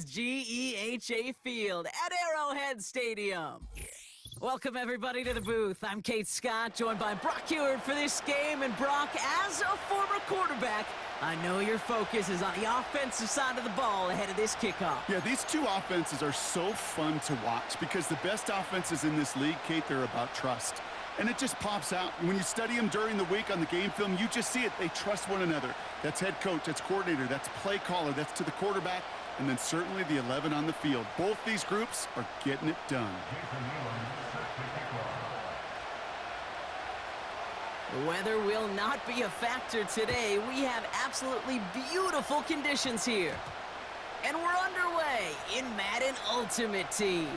GEHA Field at Arrowhead Stadium. Welcome, everybody, to the booth. I'm Kate Scott, joined by Brock Ewart for this game. And Brock, as a former quarterback, I know your focus is on the offensive side of the ball ahead of this kickoff. Yeah, these two offenses are so fun to watch because the best offenses in this league, Kate, they're about trust. And it just pops out. When you study them during the week on the game film, you just see it. They trust one another. That's head coach, that's coordinator, that's play caller, that's to the quarterback, and then certainly the 11 on the field. Both these groups are getting it done. The weather will not be a factor today. We have absolutely beautiful conditions here. And we're underway in Madden Ultimate Team.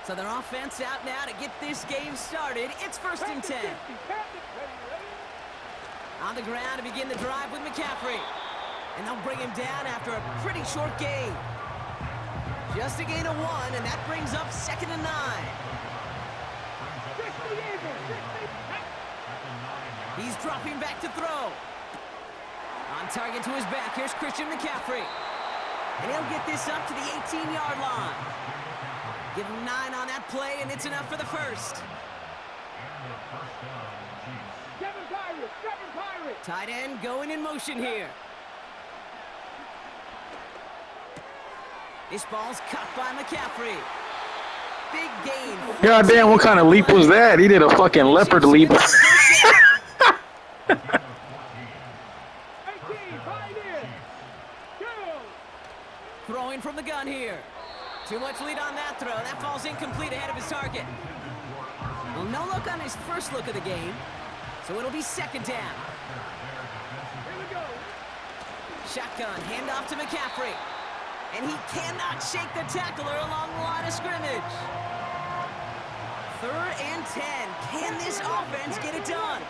So their offense out now to get this game started. It's 1st and 10. On the ground to begin the drive with McCaffrey. And they'll bring him down after a pretty short gain. Just a gain of 1, and that brings up 2nd and 9. He's dropping back to throw. On target to his back, here's Christian McCaffrey. And he'll get this up to the 18-yard line. Give him 9 on that play, and it's enough for the first. Tight end going in motion here. This ball's caught by McCaffrey. Big gain. God damn, what kind of leap was that? He did a fucking leopard leap. Throwing from the gun here. Too much lead on that throw. That falls incomplete ahead of his target. Well, no look on his first look of the game, so it'll be 2nd down. Shotgun, handoff to McCaffrey. And he cannot shake the tackler along the line of scrimmage. 3rd and 10. Can this offense get it done?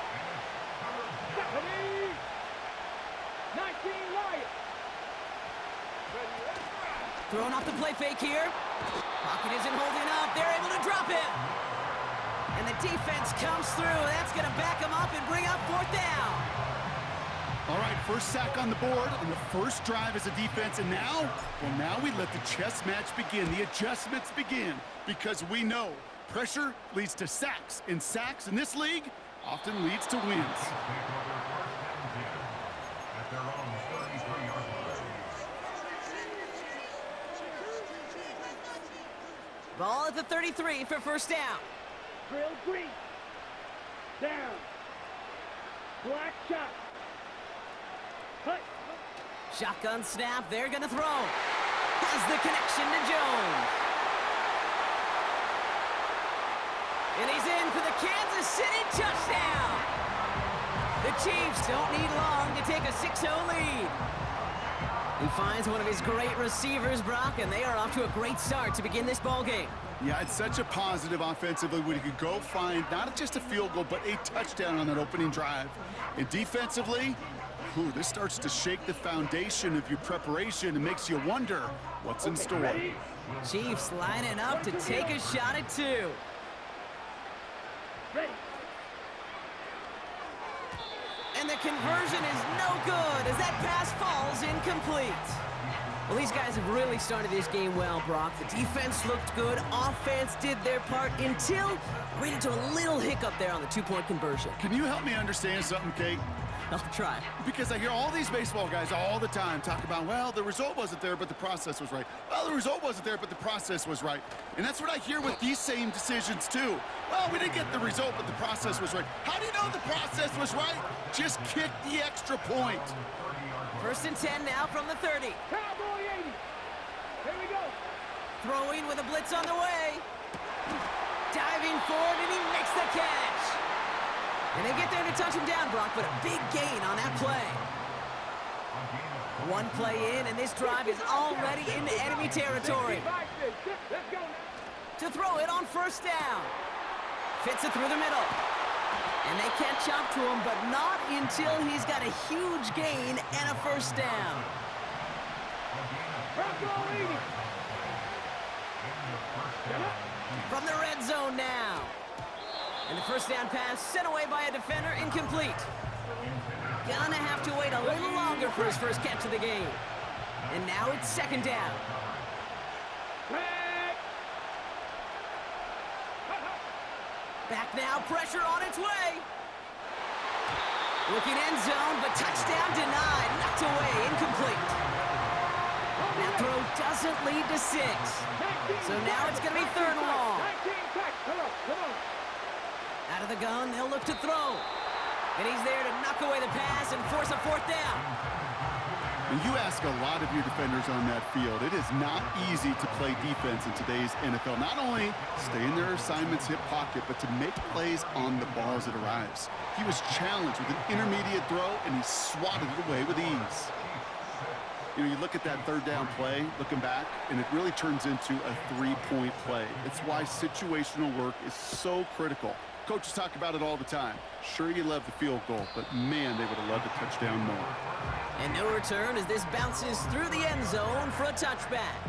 Throwing off the play fake here. Pocket isn't holding up. They're able to drop it. And the defense comes through. That's going to back them up and bring up 4th down. All right, first sack on the board on the first drive as a defense. And now, well, now we let the chess match begin. The adjustments begin because we know pressure leads to sacks. And sacks in this league often leads to wins. Ball at the 33 for 1st down. Drill green. Down. Black shot. Cut. Shotgun snap. They're going to throw. Has the connection to Jones. And he's in for the Kansas City touchdown. The Chiefs don't need long to take a 6-0 lead. He finds one of his great receivers, Brock, and they are off to a great start to begin this ball game. Yeah, it's such a positive offensively when you could go find not just a field goal, but a touchdown on that opening drive. And defensively, this starts to shake the foundation of your preparation and makes you wonder what's in store. Chiefs lining up to take a shot at 2. Ready. And the conversion is no good as that pass falls incomplete. Well, these guys have really started this game well, Brock. The defense looked good. Offense did their part until ran into a little hiccup there on the 2-point conversion. Can you help me understand something, Kate? I'll try. Because I hear all these baseball guys all the time talk about, well, the result wasn't there, but the process was right. Well, the result wasn't there, but the process was right. And that's what I hear with these same decisions, too. Well, we didn't get the result, but the process was right. How do you know the process was right? Just kick the extra point. 1st and 10 now from the 30. Cowboy 80. Here we go. Throwing with a blitz on the way. Diving forward, and he makes the catch. And they get there to touch him down, Brock, but a big gain on that play. One play in, and this drive is already into enemy territory. To throw it on 1st down. Fits it through the middle. And they catch up to him, but not until he's got a huge gain and a 1st down. Bronco 80. From the red zone now. And the first down pass sent away by a defender, incomplete. Gonna have to wait a little longer for his first catch of the game. And now it's second down. Back now, pressure on its way. Looking end zone, but touchdown denied. Knocked away, incomplete. That throw doesn't lead to 6. So now it's going to be third and long. Come on. Out of the gun, they'll look to throw. And he's there to knock away the pass and force a fourth down. And you ask a lot of your defenders on that field. It is not easy to play defense in today's NFL. Not only stay in their assignment's hip pocket, but to make plays on the ball as it arrives. He was challenged with an intermediate throw, and he swatted it away with ease. You know, you look at that third down play, looking back, and it really turns into a 3-point play. It's why situational work is so critical. Coaches talk about it all the time. Sure, you love the field goal, but man, they would have loved a touchdown more. And no return as this bounces through the end zone for a touchback.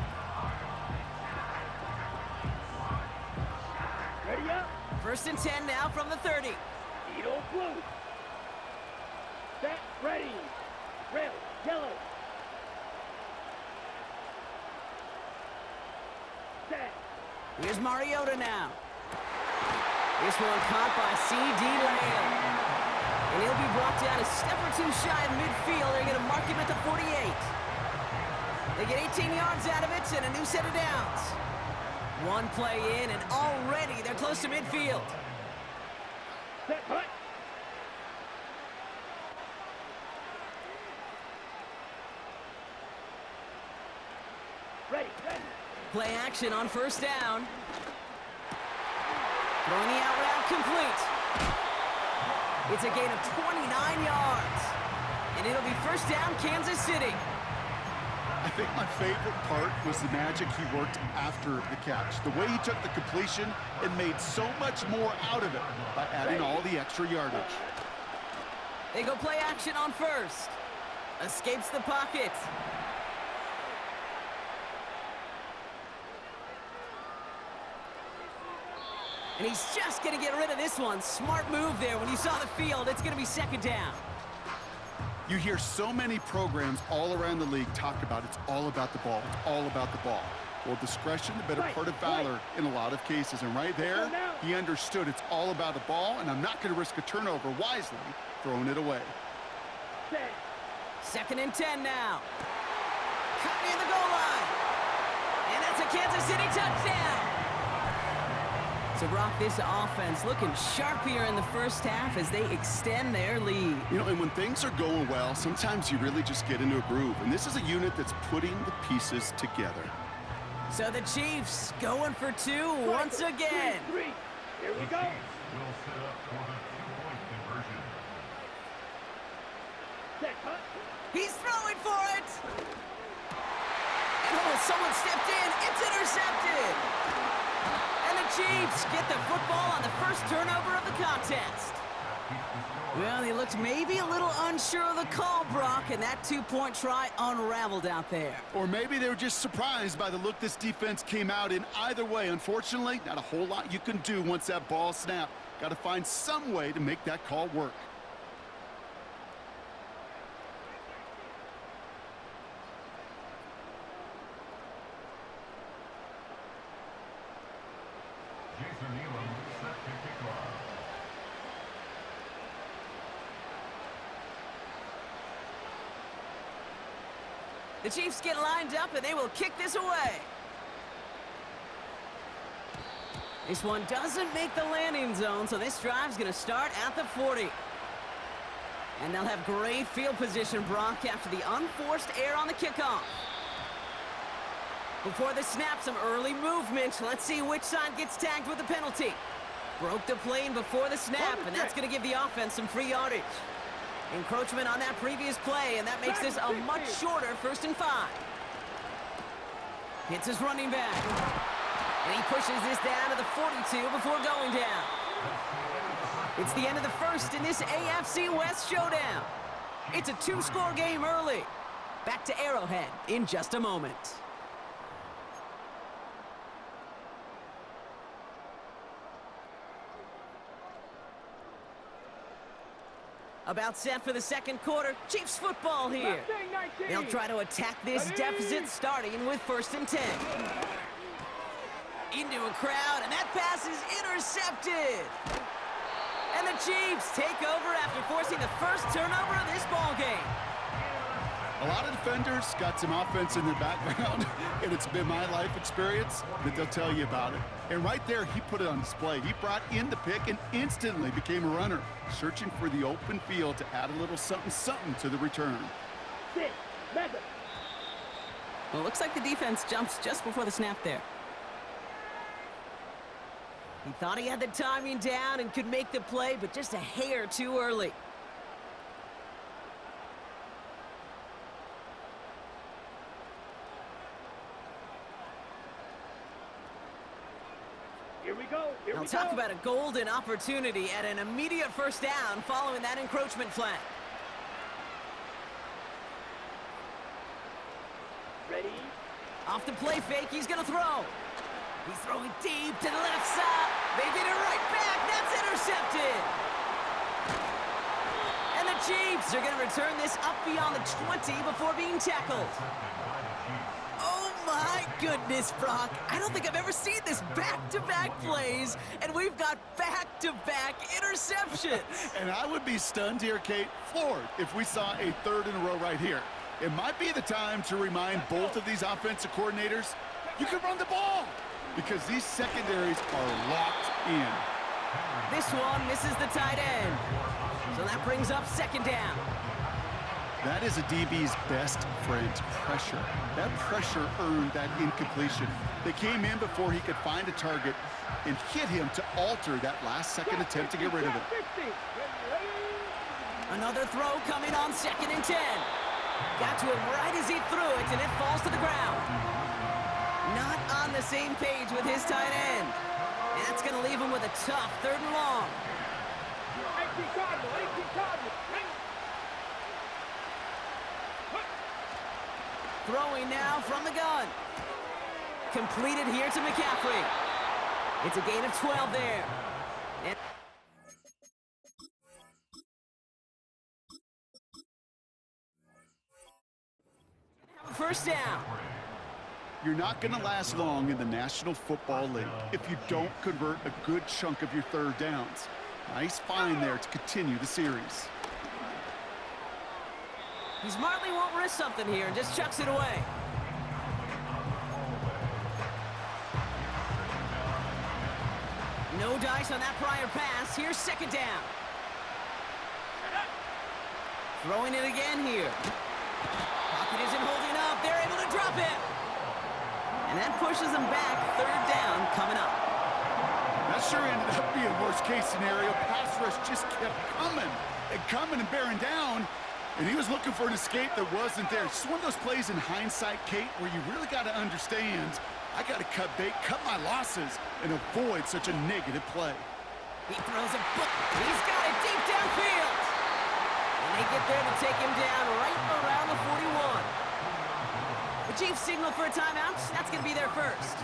Ready up. First and 10 now from the 30. Edo blue. Set, ready. Red, yellow. Set. Here's Mariota now. This one caught by C.D. Lamb. And he'll be brought down a step or two shy of midfield. They're going to mark him at the 48. They get 18 yards out of it and a new set of downs. One play in, and already they're close to midfield. Set, hut. Ready. Play action on first down. Throwing the out route complete. It's a gain of 29 yards. And it'll be first down, Kansas City. I think my favorite part was the magic he worked after the catch. The way he took the completion and made so much more out of it by adding all the extra yardage. They go play action on first. Escapes the pocket. And he's just going to get rid of this one. Smart move there. When you saw the field, it's going to be second down. You hear so many programs all around the league talk about it's all about the ball. It's all about the ball. Well, discretion, the better part of valor in a lot of cases. And right there, he understood it's all about the ball, and I'm not going to risk a turnover wisely, throwing it away. Second and 10 now. Cut near the goal line. And that's a Kansas City touchdown. So, Brock, this offense looking sharp here in the first half as they extend their lead. You know, and when things are going well, sometimes you really just get into a groove. And this is a unit that's putting the pieces together. So the Chiefs going for 2 once again. Three. Here we go. Will set up for the two-point conversion. Set, hut. He's throwing for it. And oh, someone stepped in. It's intercepted. And the Chiefs get the football on the first turnover of the contest. Well, he looked maybe a little unsure of the call, Brock, and that 2-point try unraveled out there. Or maybe they were just surprised by the look this defense came out in. Either way, unfortunately, not a whole lot you can do once that ball snapped. Got to find some way to make that call work. Jason Elam set to kick off. The Chiefs get lined up, and they will kick this away. This one doesn't make the landing zone, so this drive's going to start at the 40. And they'll have great field position, Brock, after the unforced error on the kickoff. Before the snap, some early movement. Let's see which side gets tagged with the penalty. Broke the plane before the snap, and that's going to give the offense some free yardage. Encroachment on that previous play, and that makes this a much shorter 1st and 5. Hits his running back. And he pushes this down to the 42 before going down. It's the end of the first in this AFC West showdown. It's a 2-score game early. Back to Arrowhead in just a moment. About set for the second quarter. Chiefs football here. They'll try to attack this deficit starting with 1st and 10. Into a crowd, and that pass is intercepted. And the Chiefs take over after forcing the first turnover of this ball game. A lot of defenders got some offense in their background, and it's been my life experience that they'll tell you about it. And right there, he put it on display. He brought in the pick and instantly became a runner, searching for the open field to add a little something to the return. Well, it looks like the defense jumps just before the snap there. He thought he had the timing down and could make the play, but just a hair too early. Here we go. Now talk about a golden opportunity at an immediate first down following that encroachment flag. Ready? Off the play fake, he's gonna throw. He's throwing deep to the left side. They get it right back. That's intercepted. And the Chiefs are gonna return this up beyond the 20 before being tackled. Oh my goodness, Brock. I don't think I've ever seen this back-to-back plays, and we've got back-to-back interceptions. And I would be stunned here, Kate, floored, if we saw a 3rd in a row right here. It might be the time to remind both of these offensive coordinators, you can run the ball, because these secondaries are locked in. This one misses the tight end. So that brings up 2nd down. That is a DB's best friend, pressure. That pressure earned that incompletion. They came in before he could find a target and hit him to alter that last-second attempt to get rid of it. Another throw coming on 2nd and 10. Got to him right as he threw it, and it falls to the ground. Not on the same page with his tight end. And that's going to leave him with a tough 3rd and long. Throwing now from the gun. Completed here to McCaffrey. It's a gain of 12 there. And 1st down. You're not going to last long in the National Football League if you don't convert a good chunk of your 3rd downs. Nice find there to continue the series. He smartly won't risk something here and just chucks it away. No dice on that prior pass. Here's 2nd down. Throwing it again here. Pocket isn't holding up. They're able to drop it. And that pushes them back. 3rd down coming up. That sure ended up being worst-case scenario. Pass rush just kept coming and bearing down. And he was looking for an escape that wasn't there. It's one of those plays in hindsight, Kate, where you really got to understand, I got to cut bait, cut my losses, and avoid such a negative play. He throws a book. He's got it deep downfield. And they get there to take him down right around the 41. The Chiefs signal for a timeout. That's going to be their first.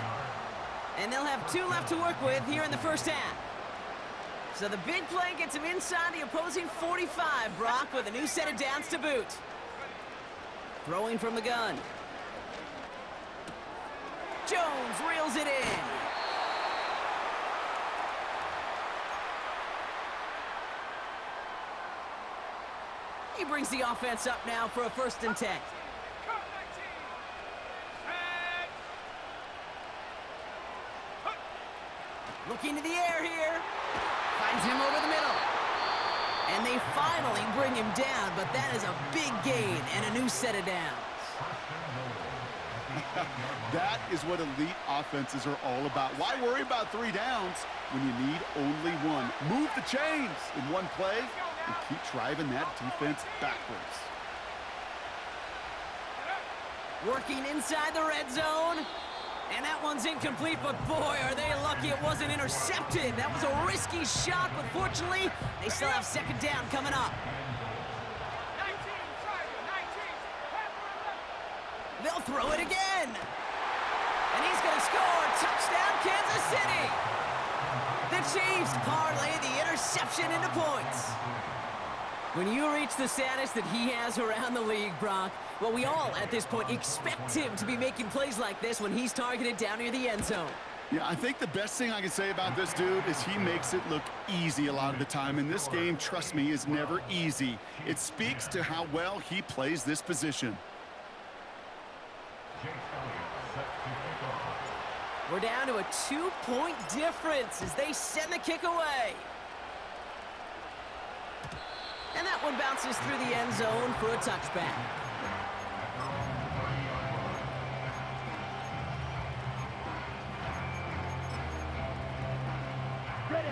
And they'll have 2 left to work with here in the 1st half. So the big play gets him inside the opposing 45, Brock, with a new set of downs to boot. Throwing from the gun. Jones reels it in. He brings the offense up now for a 1st and 10. Looking to the air here. Finds him over the middle. And they finally bring him down, but that is a big gain and a new set of downs. That is what elite offenses are all about. Why worry about 3 downs when you need only 1? Move the chains in one play and keep driving that defense backwards. Working inside the red zone. And that one's incomplete, but boy, are they lucky it wasn't intercepted. That was a risky shot, but fortunately, they still have 2nd down coming up. throw it again. And he's going to score. Touchdown, Kansas City. The Chiefs parlay the interception into points. When you reach the status that he has around the league, Brock, well, we all at this point expect him to be making plays like this when he's targeted down near the end zone. Yeah, I think the best thing I can say about this dude is he makes it look easy a lot of the time. And this game, trust me, is never easy. It speaks to how well he plays this position. We're down to a 2-point difference as they send the kick away. And that one bounces through the end zone for a touchback. Ready.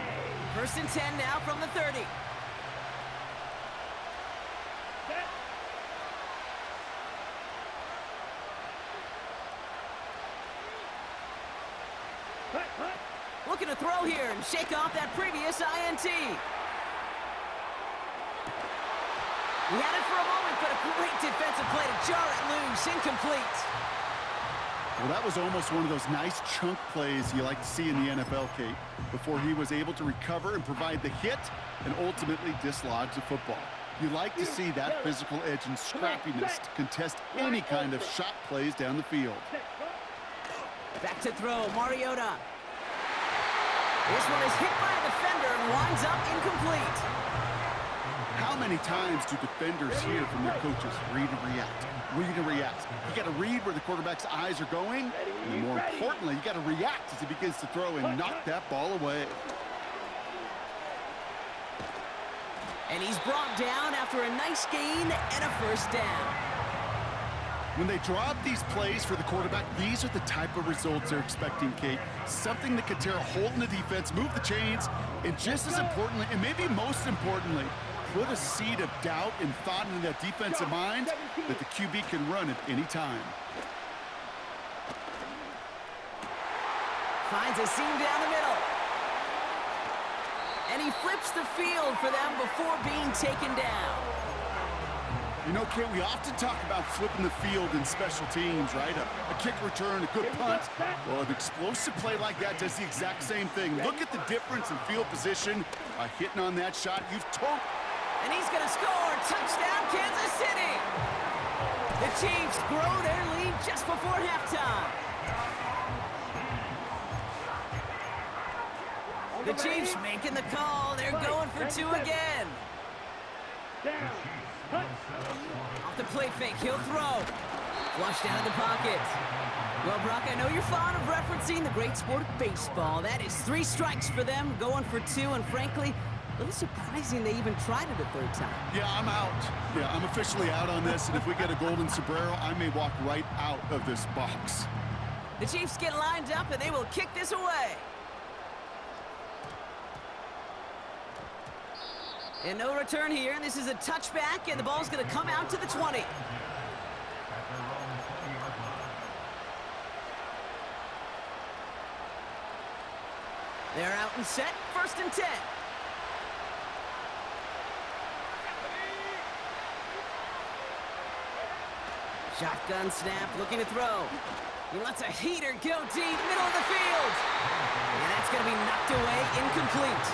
1st and 10 now from the 30. Set. Hut, hut. Looking to throw here and shake off that previous INT. We had it for a moment, but a great defensive play to jar it loose. Incomplete. Well, that was almost one of those nice chunk plays you like to see in the NFL, Kate, before he was able to recover and provide the hit and ultimately dislodge the football. You like to see that physical edge and scrappiness to contest any kind of shot plays down the field. Back to throw, Mariota. This one is hit by a defender and winds up incomplete. How many times do defenders hear from their coaches, read and react, read and react? You got to read where the quarterback's eyes are going, and then more importantly, you got to react as he begins to throw and knock that ball away. And he's brought down after a nice gain and a 1st down. When they draw up these plays for the quarterback, these are the type of results they're expecting, Kate. Something that can tear a hole in the defense, move the chains, and just as importantly, and maybe most importantly, put a seed of doubt and thought into that defensive mind that the QB can run at any time. Finds a seam down the middle. And he flips the field for them before being taken down. You know, Kate, we often talk about flipping the field in special teams, right? A kick return, a good punt. Well, an explosive play like that does the exact same thing. Look at the difference in field position by hitting on that shot. You've told... And he's going to score. Touchdown, Kansas City. The Chiefs grow their lead just before halftime. The Chiefs making the call. They're going for 2 again. Down. Hut. Off the play fake, he'll throw. Flushed out of the pocket. Well, Brock, I know you're fond of referencing the great sport of baseball. That is 3 strikes for them, going for 2, and frankly, a little surprising they even tried it a 3rd time. Yeah, I'm out. Yeah, I'm officially out on this, and if we get a golden sombrero, I may walk right out of this box. The Chiefs get lined up, and they will kick this away. And no return here, and this is a touchback, and the ball's going to come out to the 20. They're out and set, 1st and 10. Shotgun snap, looking to throw. He lets a heater go deep, middle of the field. And that's going to be knocked away, incomplete.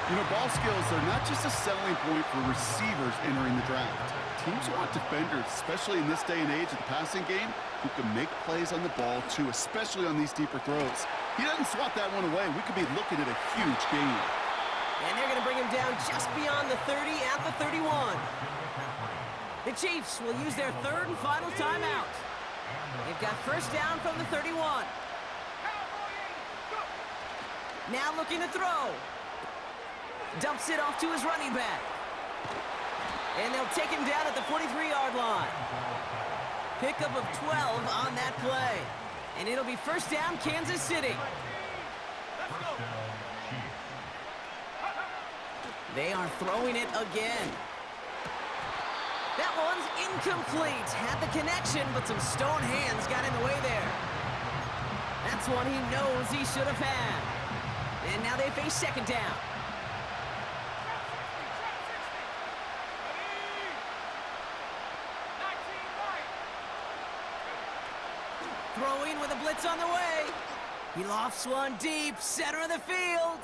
You know, ball skills are not just a selling point for receivers entering the draft. Teams want defenders, especially in this day and age of the passing game, who can make plays on the ball, too, especially on these deeper throws. He doesn't swat that one away. We could be looking at a huge gain. And they're going to bring him down just beyond the 30 at the 31. The Chiefs will use their 3rd and final timeout. They've got 1st down from the 31. Now looking to throw. Dumps it off to his running back. And they'll take him down at the 43-yard line. Pickup of 12 on that play. And it'll be 1st down, Kansas City. They are throwing it again. That one's incomplete. Had the connection, but some stone hands got in the way there. That's one he knows he should have had. And now they face 2nd down. Throwing with a blitz on the way. He lofts one deep, center of the field.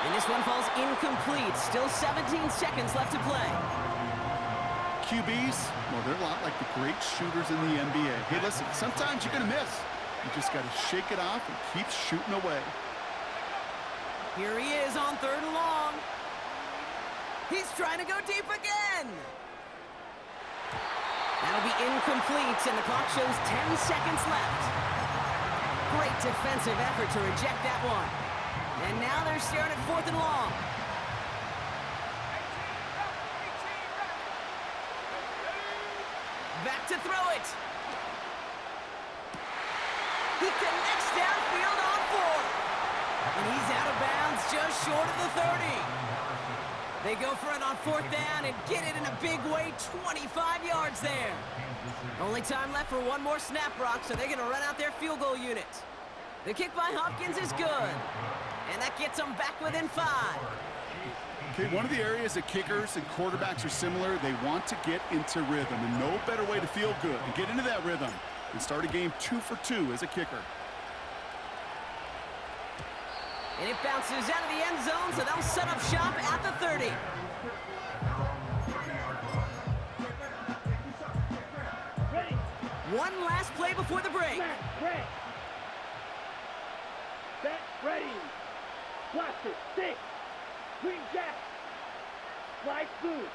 And this one falls incomplete. Still 17 seconds left to play. QBs, well, they're a lot like the great shooters in the NBA. Hey, listen, sometimes you're going to miss. You just got to shake it off and keep shooting away. Here he is on 3rd and long. He's trying to go deep again. That'll be incomplete, and the clock shows 10 seconds left. Great defensive effort to reject that one. And now they're staring at 4th and long. Back to throw it. He connects downfield on 4th. And he's out of bounds just short of the 30. They go for it on 4th down and get it in a big way, 25 yards there. Only time left for one more snap, Brock, so they're going to run out their field goal unit. The kick by Hopkins is good. And that gets them back within 5. Okay, one of the areas that kickers and quarterbacks are similar, they want to get into rhythm. And no better way to feel good and get into that rhythm and start a game 2 for 2 as a kicker. And it bounces out of the end zone, so they'll set up shop at the 30. Ready. One last play before the break. Red. Set. Ready. Blaster. Stick. Green jack. Slide through.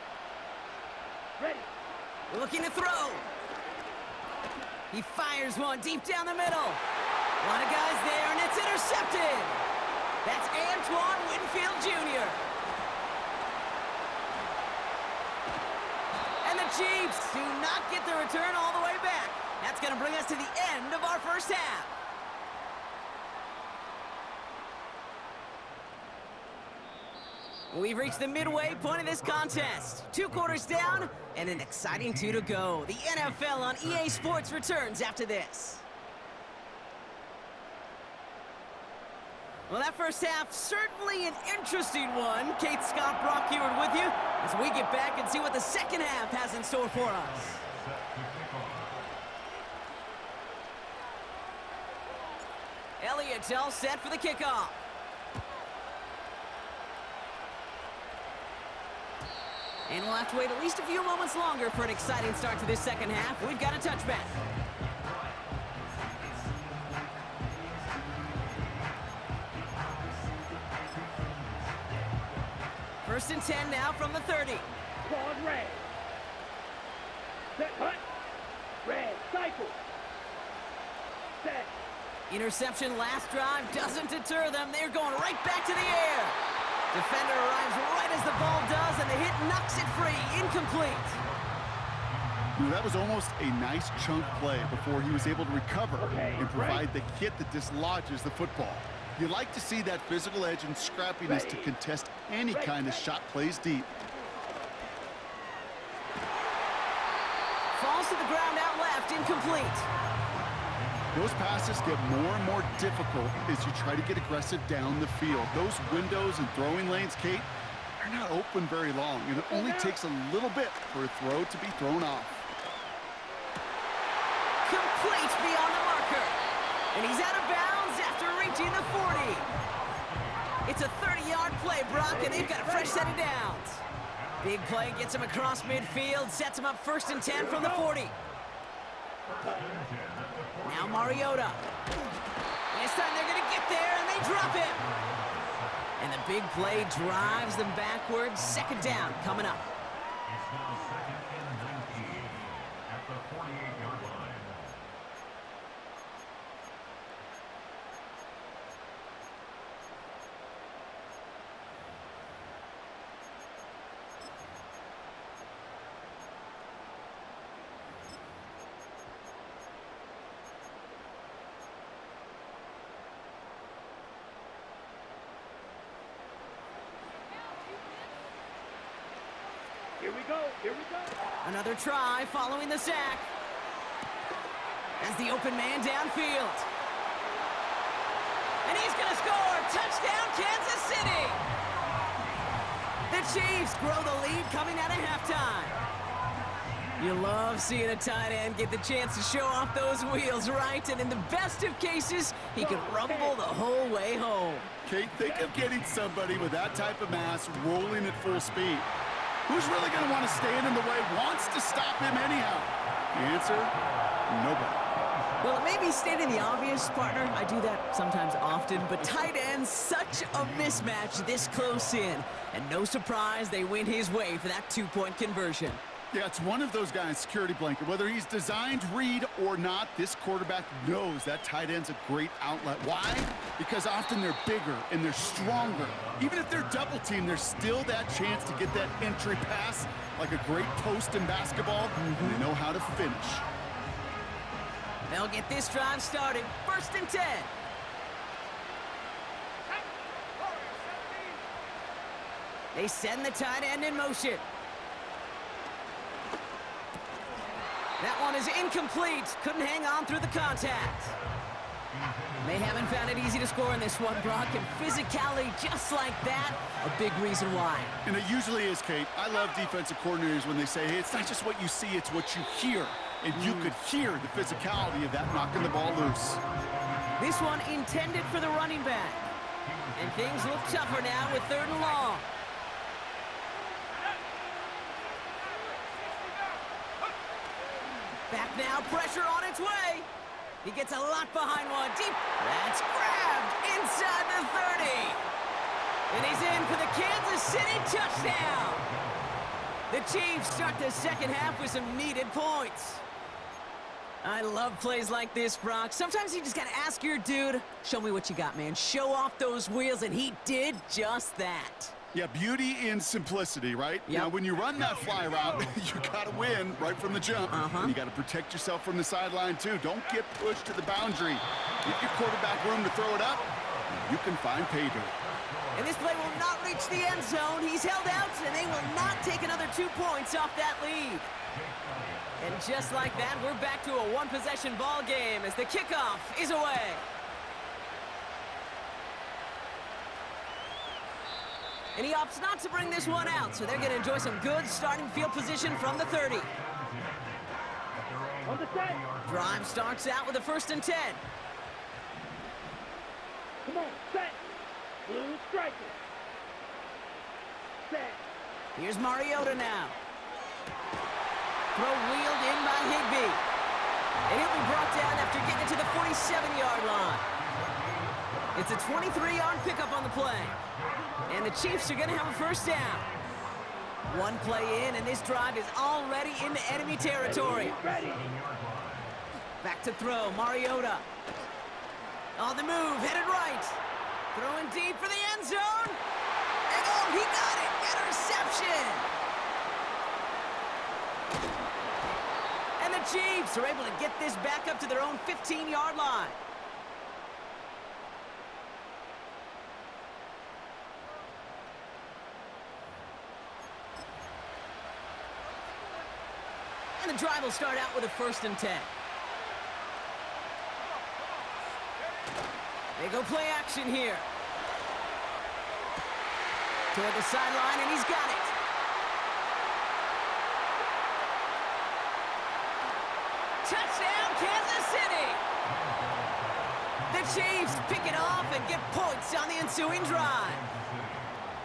Ready. Looking to throw. He fires one deep down the middle. A lot of guys there, and it's intercepted. That's Antoine Winfield Jr. And the Chiefs do not get the return all the way back. That's going to bring us to the end of our first half. We've reached the midway point of this contest. 2 quarters down and an exciting 2 to go. The NFL on EA Sports returns after this. Well, that first half, certainly an interesting one. Kate, Scott, Brock here with you as we get back and see what the second half has in store for us. Elliott's all set for the kickoff. And we'll have to wait at least a few moments longer for an exciting start to this second half. We've got a touchback. First and 10 now from the 30. Claude red. Set. Hut. Red. Cycle. Set. Interception last drive doesn't deter them. They're going right back to the air. Defender arrives right as the ball does, and the hit knocks it free. Incomplete. That was almost a nice chunk play before he was able to recover and provide the hit that dislodges the football. You like to see that physical edge and scrappiness to contest any kind of shot plays deep. Falls to the ground out left, incomplete. Those passes get more and more difficult as you try to get aggressive down the field. Those windows and throwing lanes, Kate, they're not open very long, and it only takes a little bit for a throw to be thrown off. Complete beyond the marker. And he's out of bounds after reaching the 40. It's a 30-yard play, Brock, and they've got a fresh set of downs. Big play gets him across midfield, sets him up first and 10 from the 40. Now Mariota. This time they're going to get there, and they drop him. And the big play drives them backwards. Second down coming up. It's now 2nd and 19 at the 48-yard line. Here we go. Here we go. Another try following the sack. As the open man downfield. And he's going to score. Touchdown, Kansas City. The Chiefs grow the lead coming out of halftime. You love seeing a tight end get the chance to show off those wheels, right? And in the best of cases, he can rumble the whole way home. Kate, think of getting somebody with that type of mass rolling at full speed. Who's really going to want to stand in the way, wants to stop him anyhow? The answer, nobody. Well, it may be stating the obvious, partner. I do that sometimes often, but tight ends, such a mismatch this close in. And no surprise, they win his way for that two-point conversion. Yeah, it's one of those guys' security blanket. Whether he's designed read or not, this quarterback knows that tight end's a great outlet. Why? Because often they're bigger and they're stronger. Even if they're double teamed, there's still that chance to get that entry pass like a great post in basketball. And they know how to finish. They'll get this drive started. 1st and 10. They send the tight end in motion. That one is incomplete. Couldn't hang on through the contact. They haven't found it easy to score in this one, Brock, and physicality just like that, a big reason why. And it usually is, Kate. I love defensive coordinators when they say, hey, it's not just what you see, it's what you hear. And you could hear the physicality of that knocking the ball loose. This one intended for the running back. And things look tougher now with 3rd and long. Back now, pressure on its way. He gets a lot behind one deep. That's grabbed inside the 30. And he's in for the Kansas City touchdown. The Chiefs start the second half with some needed points. I love plays like this, Brock. Sometimes you just got to ask your dude, show me what you got, man. Show off those wheels, and he did just that. Yeah, beauty in simplicity, right? Yep. Now, when you run that fly route, you got to win right from the jump. And you got to protect yourself from the sideline, too. Don't get pushed to the boundary. Give your quarterback room to throw it up, you can find pay dirt. And this play will not reach the end zone. He's held out, and they will not take another 2 points off that lead. And just like that, we're back to a one-possession ball game as the kickoff is away. And he opts not to bring this one out, so they're going to enjoy some good starting field position from the 30. On the set. Drive starts out with a 1st and 10. Come on, set. Blue striker. Set. Here's Mariota now. Throw wheeled in by Higbee. And he'll be brought down after getting it to the 47-yard line. It's a 23-yard pickup on the play. And the Chiefs are going to have a 1st down. One play in, and this drive is already into enemy territory. Ready. Back to throw, Mariota. On the move, headed right. Throwing deep for the end zone. And oh, he got it. Interception. And the Chiefs are able to get this back up to their own 15-yard line. And the drive will start out with a 1st and 10. They go play action here. Toward the sideline, and he's got it. Touchdown, Kansas City! The Chiefs pick it off and get points on the ensuing drive.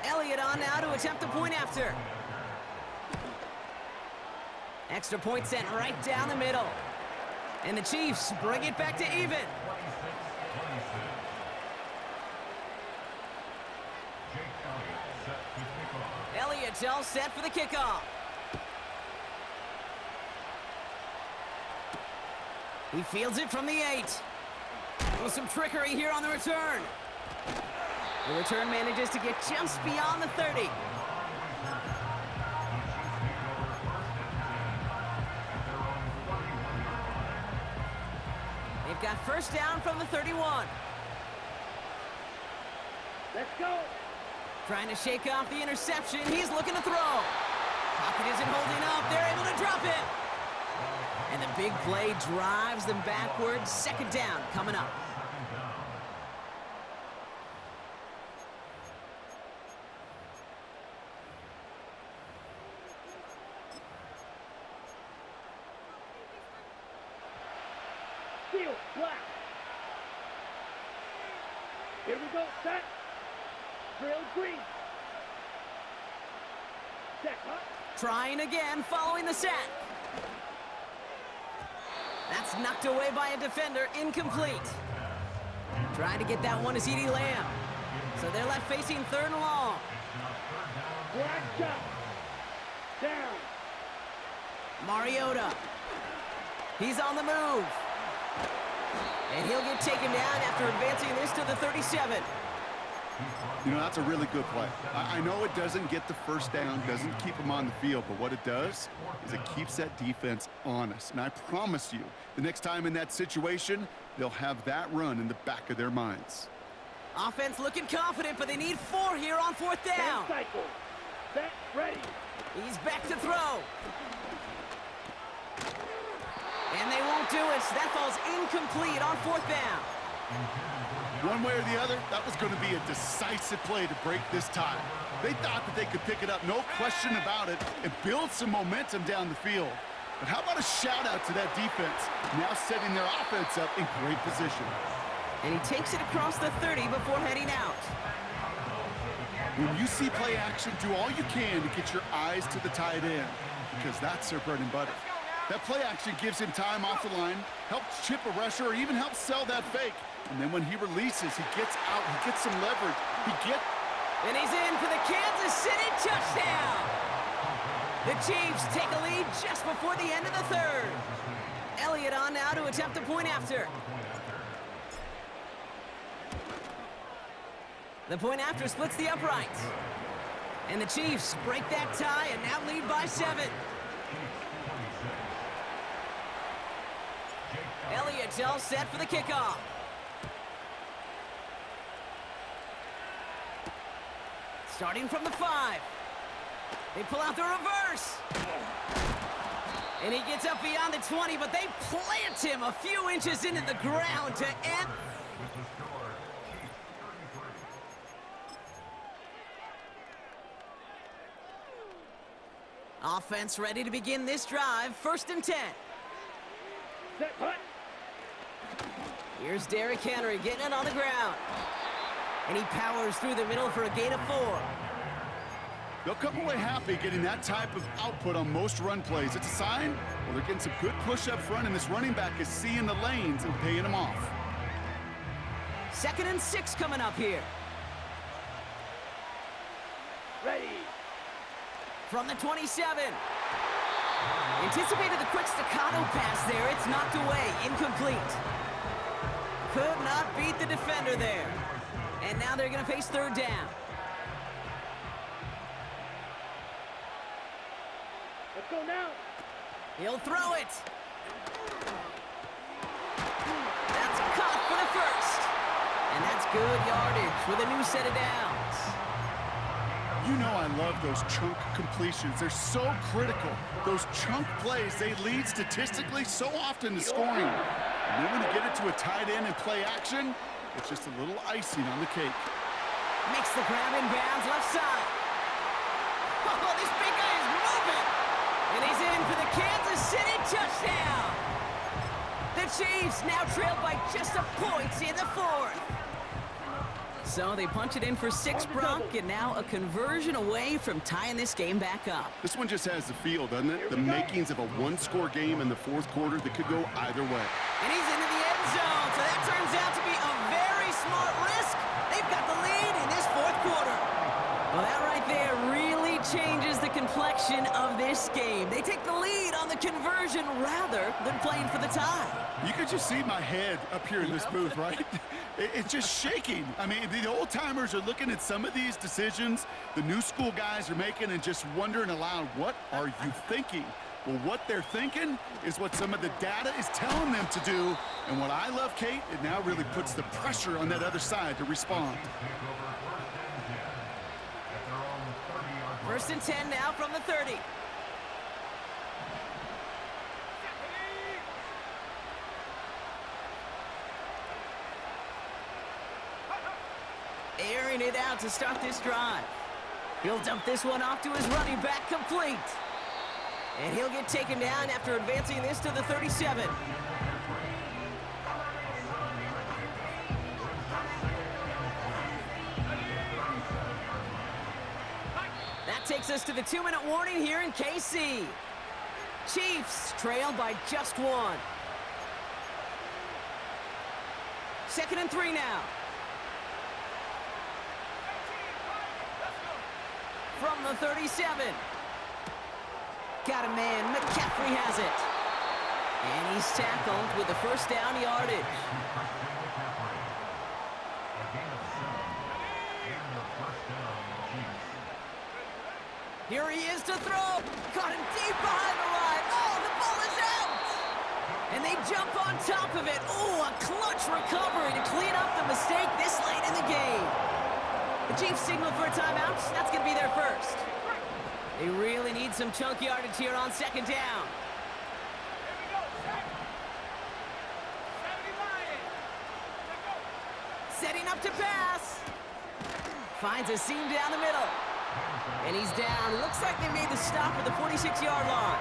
Elliott on now to attempt the point after. Extra point sent right down the middle. And the Chiefs bring it back to even. Elliott's all set for the kickoff. He fields it from the 8. With some trickery here on the return. The return manages to get just beyond the 30. They've got 1st down from the 31. Let's go. Trying to shake off the interception. He's looking to throw. Pocket isn't holding up. They're able to drop it. And the big play drives them backwards. 2nd down coming up. Field, black. Here we go, set. Drill green. Set, huh? Trying again, following the sack. That's knocked away by a defender, incomplete. Trying to get that one to CeeDee Lamb. So they're left facing 3rd and long. Black shot. Down. Mariota. He's on the move. And he'll get taken down after advancing this to the 37. You know, that's a really good play. I know it doesn't get the first down, doesn't keep them on the field, but what it does is it keeps that defense honest. And I promise you, the next time in that situation, they'll have that run in the back of their minds. Offense looking confident, but they need 4 here on 4th down. Cycle. Set, ready. He's back to throw. And they won't do it. So that falls incomplete on 4th down. One way or the other, that was going to be a decisive play to break this tie. They thought that they could pick it up, no question about it, and build some momentum down the field. But how about a shout-out to that defense, now setting their offense up in great position. And he takes it across the 30 before heading out. When you see play action, do all you can to get your eyes to the tight end, because that's their bread and butter. That play action gives him time off the line, helps chip a rusher, or even helps sell that fake. And then when he releases, he gets out, he gets some leverage. And he's in for the Kansas City touchdown. The Chiefs take a lead just before the end of the 3rd. Elliott on now to attempt a point after. The point after splits the uprights. And the Chiefs break that tie and now lead by 7. Elliott's all set for the kickoff. Starting from the 5. They pull out the reverse. And he gets up beyond the 20, but they plant him a few inches into the ground to end. Offense ready to begin this drive. 1st and 10. Set, hut. Here's Derrick Henry getting it on the ground. And he powers through the middle for a gain of 4. They'll come away happy getting that type of output on most run plays. It's a sign, well, they're getting some good push up front, and this running back is seeing the lanes and paying them off. 2nd and 6 coming up here. Ready. From the 27. Anticipated the quick staccato pass there. It's knocked away. Incomplete. Could not beat the defender there. And now they're going to face 3rd down. Let's go now. He'll throw it. That's caught for the 1st. And that's good yardage with a new set of downs. You know I love those chunk completions. They're so critical. Those chunk plays, they lead statistically so often to scoring. And then when you get it to a tight end and play action, it's just a little icing on the cake. Makes the grab in bounds left side. Oh, this big guy is moving. And he's in for the Kansas City touchdown. The Chiefs now trailed by just a point in the 4th. So they punch it in for 6, Brock, and now a conversion away from tying this game back up. This one just has the feel, doesn't it? The makings of a one-score game in the 4th quarter that could go either way. And he's into the end zone, so that turns out to be a very smart risk. They've got the lead in this 4th quarter. Well, that right there really changes the complexion of this game. They take the lead on the conversion rather than playing for the tie. You could just see my head up here in this booth, right? It's just shaking. I mean, the old-timers are looking at some of these decisions the new school guys are making and just wondering aloud, what are you thinking? Well, what they're thinking is what some of the data is telling them to do. And what I love, Kate, it now really puts the pressure on that other side to respond. 1st and 10 now from the 30. Airing it out to start this drive. He'll dump this one off to his running back, complete. And he'll get taken down after advancing this to the 37. takes us to the 2-minute warning here in KC. Chiefs trail by just 1. 2nd and 3 now. From the 37. Got a man. McCaffrey has it. And he's tackled with the first down yardage. Here he is to throw. Caught him deep behind the line. Oh, the ball is out. And they jump on top of it. Oh, a clutch recovery to clean up the mistake this late in the game. The Chiefs signal for a timeout. That's going to be their first. They really need some chunk yardage here on 2nd down. Setting up to pass. Finds a seam down the middle. And he's down. Looks like they made the stop at the 46-yard line.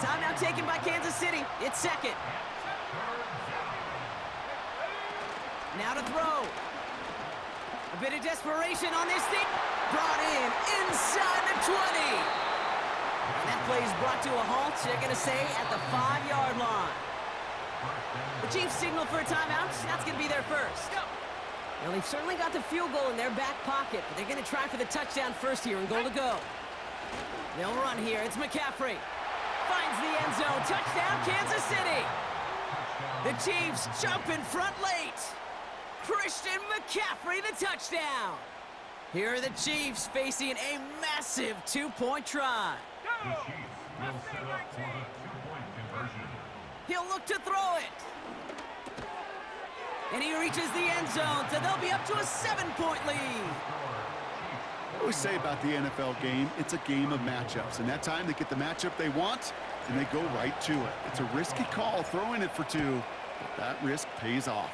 Timeout taken by Kansas City. It's 2nd. Now to throw. A bit of desperation on this thing. Brought in inside the 20. And that play is brought to a halt. They're going to say at the 5-yard line. The Chiefs signal for a timeout. That's going to be their first. Well, they've certainly got the field goal in their back pocket, but they're going to try for the touchdown first here and goal to go. They'll run here. It's McCaffrey. Finds the end zone. Touchdown, Kansas City. The Chiefs jump in front late. Christian McCaffrey, the touchdown. Here are the Chiefs facing a massive 2-point try. The Chiefs will set up for the 2-point conversion. He'll look to throw it. And he reaches the end zone, so they'll be up to a 7-point lead. I always say about the NFL game, it's a game of matchups. And that time they get the matchup they want, and they go right to it. It's a risky call throwing it for 2, but that risk pays off.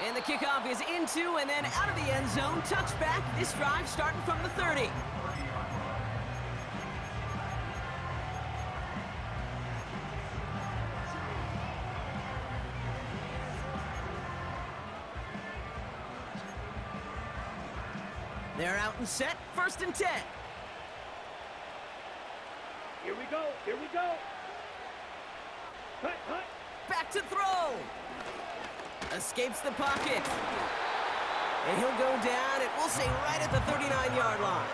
And the kickoff is into and then out of the end zone. Touchback. This drive starting from the 30. They're out and set. 1st and 10. Here we go. Here we go. Cut, cut. Back to throw. Escapes the pocket. And he'll go down, and we'll say right at the 39-yard line.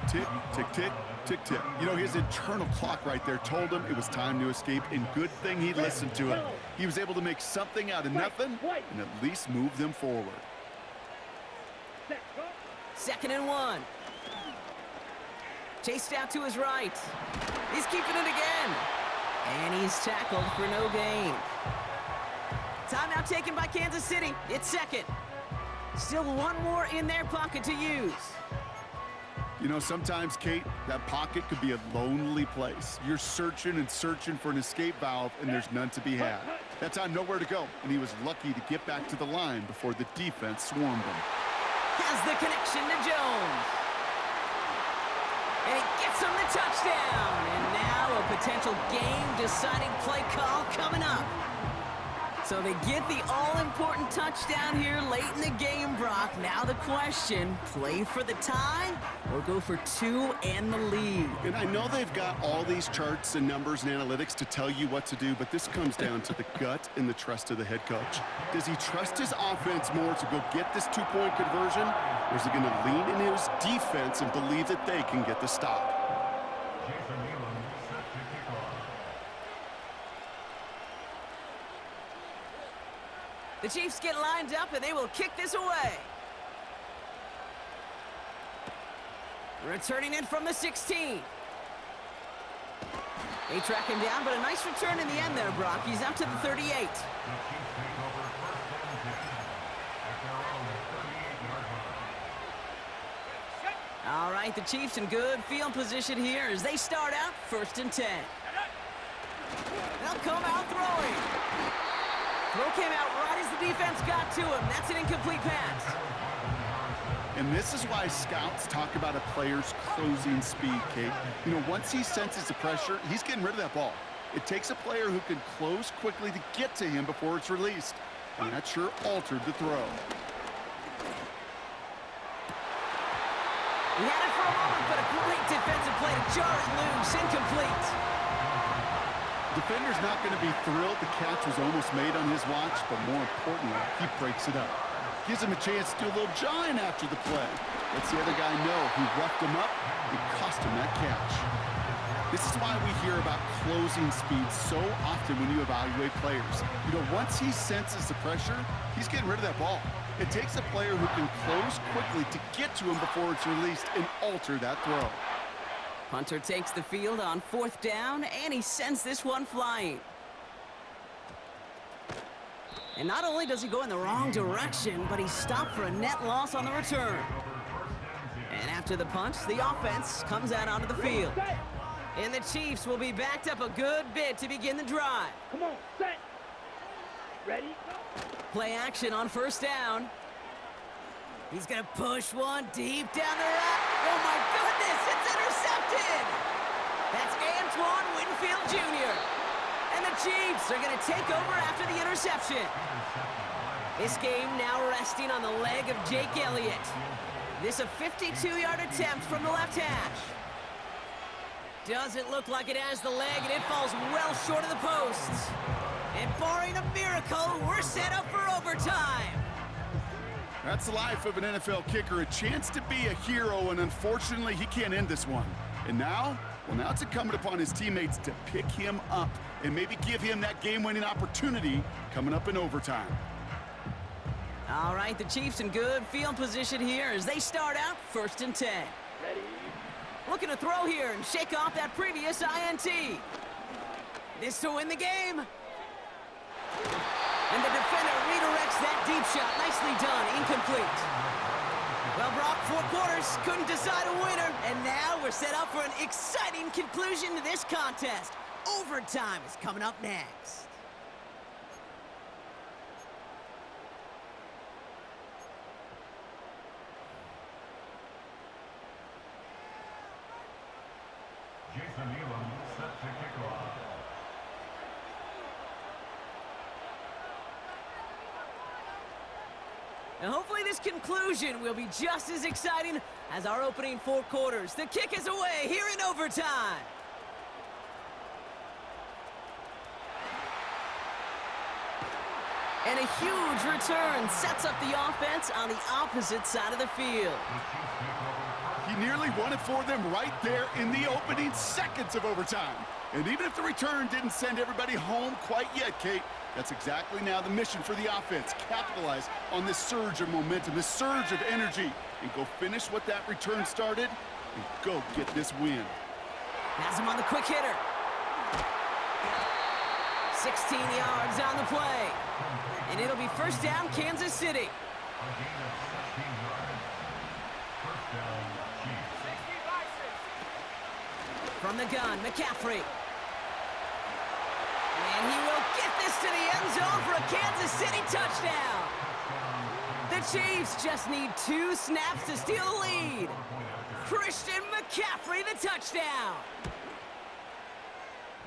Tick, tick, tick, tick, tick. You know, his internal clock right there told him it was time to escape, and good thing he listened to it. He was able to make something out of nothing and at least move them forward. 2nd and 1. Chased out to his right. He's keeping it again. And he's tackled for no gain. Timeout taken by Kansas City. It's 2nd. Still one more in their pocket to use. You know, sometimes, Kate, that pocket could be a lonely place. You're searching and searching for an escape valve, and there's none to be had. That time, nowhere to go, and he was lucky to get back to the line before the defense swarmed him. Has the connection to Jones. And he gets him the touchdown. And now a potential game-deciding play call coming up. So they get the all-important touchdown here late in the game, Brock. Now the question, play for the tie or go for 2 and the lead? And I know they've got all these charts and numbers and analytics to tell you what to do, but this comes down to the gut and the trust of the head coach. Does he trust his offense more to go get this 2-point conversion, or is he going to lean in his defense and believe that they can get the stop? The Chiefs get lined up, and they will kick this away. Returning it from the 16. They track him down, but a nice return in the end there, Brock. He's out to the 38. All right, the Chiefs in good field position here as they start out 1st and 10. They'll come out throwing. Throw came out right as the defense got to him. That's an incomplete pass. And this is why scouts talk about a player's closing speed, Kate. You know, once he senses the pressure, he's getting rid of that ball. It takes a player who can close quickly to get to him before it's released. And that sure altered the throw. He had it for a moment, but a great defensive play to jar it loose. Incomplete. Defender's not going to be thrilled the catch was almost made on his watch, but more importantly, he breaks it up. Gives him a chance to do a little jawing after the play. Lets the other guy know he roughed him up and cost him that catch. This is why we hear about closing speed so often when you evaluate players. You know, once he senses the pressure, he's getting rid of that ball. It takes a player who can close quickly to get to him before it's released and alter that throw. Punter takes the field on 4th down, and he sends this one flying. And not only does he go in the wrong direction, but he's stopped for a net loss on the return. And after the punt, the offense comes out onto the field. And the Chiefs will be backed up a good bit to begin the drive. Come on, set. Ready, go. Play action on 1st down. He's gonna push one deep down the road. Oh my goodness, it's intercepted! That's Antoine Winfield Jr. And the Chiefs are gonna take over after the interception. This game now resting on the leg of Jake Elliott. This a 52-yard attempt from the left hash. Doesn't look like it has the leg, and it falls well short of the posts. And barring a miracle, we're set up for overtime. That's the life of an NFL kicker, a chance to be a hero, and unfortunately, he can't end this one. And now, well, now it's incumbent upon his teammates to pick him up and maybe give him that game-winning opportunity coming up in overtime. All right, the Chiefs in good field position here as they start out 1st and 10. Ready. Looking to throw here and shake off that previous INT. This to win the game. And the defender redirects that deep shot. Nicely done. Incomplete. Well, Brock, 4 quarters, couldn't decide a winner. And now we're set up for an exciting conclusion to this contest. Overtime is coming up next. Jason Elam set to kick off. And hopefully this conclusion will be just as exciting as our opening 4 quarters. The kick is away here in overtime. And a huge return sets up the offense on the opposite side of the field. He nearly won it for them right there in the opening seconds of overtime. And even if the return didn't send everybody home quite yet, Kate, that's exactly now the mission for the offense. Capitalize on this surge of momentum, this surge of energy, and go finish what that return started and go get this win. Has him on the quick hitter. 16 yards on the play. And it'll be 1st down, Kansas City. A gain of 16 yards. 1st down, Chiefs. From the gun, McCaffrey. And he will get this to the end zone for a Kansas City touchdown. The Chiefs just need 2 snaps to steal the lead. Christian McCaffrey, the touchdown.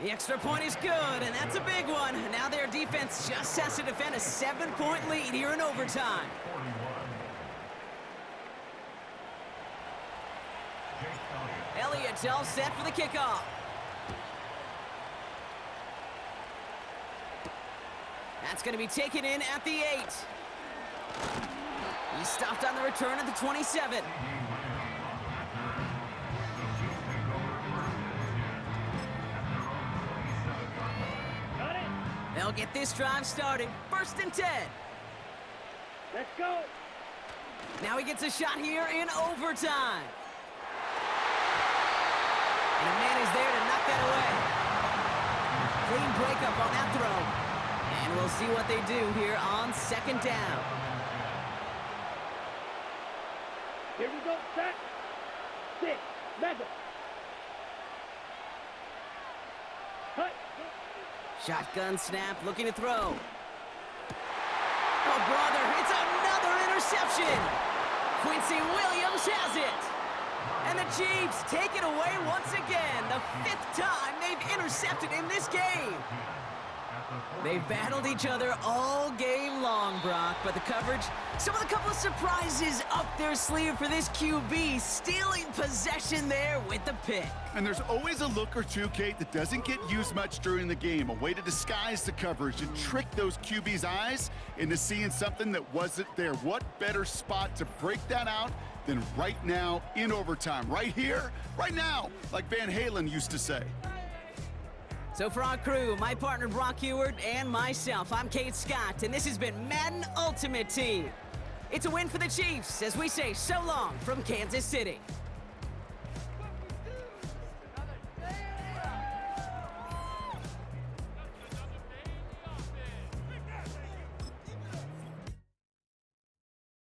The extra point is good, and that's a big one. Now their defense just has to defend a 7-point lead here in overtime. 41. Jake Elliott. Elliott's all set for the kickoff. That's going to be taken in at the 8. He stopped on the return at the 27. Got it. They'll get this drive started. 1st and 10. Let's go. Now he gets a shot here in overtime. And a man is there to knock that away. Clean breakup on that throw. And we'll see what they do here on 2nd down. Here we go, set. 6, mega. Cut. Shotgun snap, looking to throw. Oh, brother, it's another interception. Quincy Williams has it. And the Chiefs take it away once again. The 5th time they've intercepted in this game. They've battled each other all game long, Brock, but the coverage, some of the couple of surprises up their sleeve for this QB, stealing possession there with the pick. And there's always a look or two, Kate, that doesn't get used much during the game, a way to disguise the coverage and trick those QB's eyes into seeing something that wasn't there. What better spot to break that out than right now in overtime? Right here, right now, like Van Halen used to say. So for our crew, my partner Brock Ewart and myself, I'm Kate Scott, and this has been Madden Ultimate Team. It's a win for the Chiefs as we say so long from Kansas City.